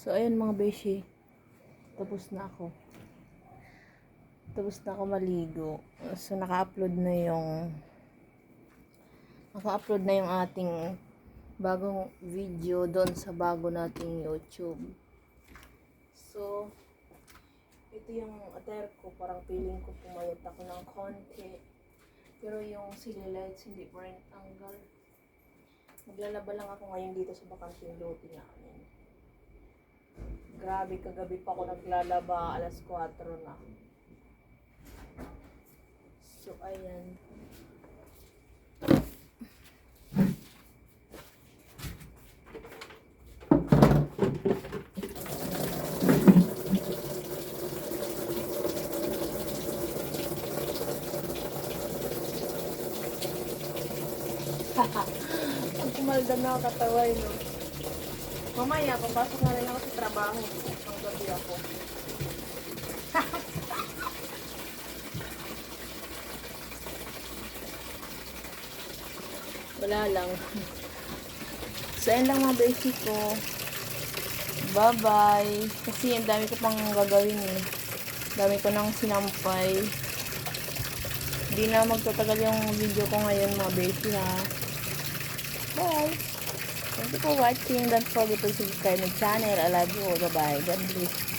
So, ayun mga beshi. Tapos na ako. Maligo. So, naka-upload na yung ating bagong video doon sa bago nating YouTube. So, ito yung attire ko. Parang feeling ko pumayat ako ng konti. Pero yung ceiling lights hindi pa rin tanggal. Maglalaba lang ako ngayon dito sa bakanting lote namin. Grabe, kagabi pa ako naglalaba. Alas 4 na. So, ayan. Ang kumaldam na kataway, no? Mamaya, papasok na rin ako sa trabaho. Ang gabi ako. Wala lang. So, ayun lang mga basic ko. Bye-bye. Kasi ang dami ko pang gagawin eh. Dami ko nang sinampay. Hindi na magtatagal yung video ko ngayon mga basic ha. Bye! Thank you for watching. Don't forget to subscribe my channel. I love you. Bye-bye. God bless.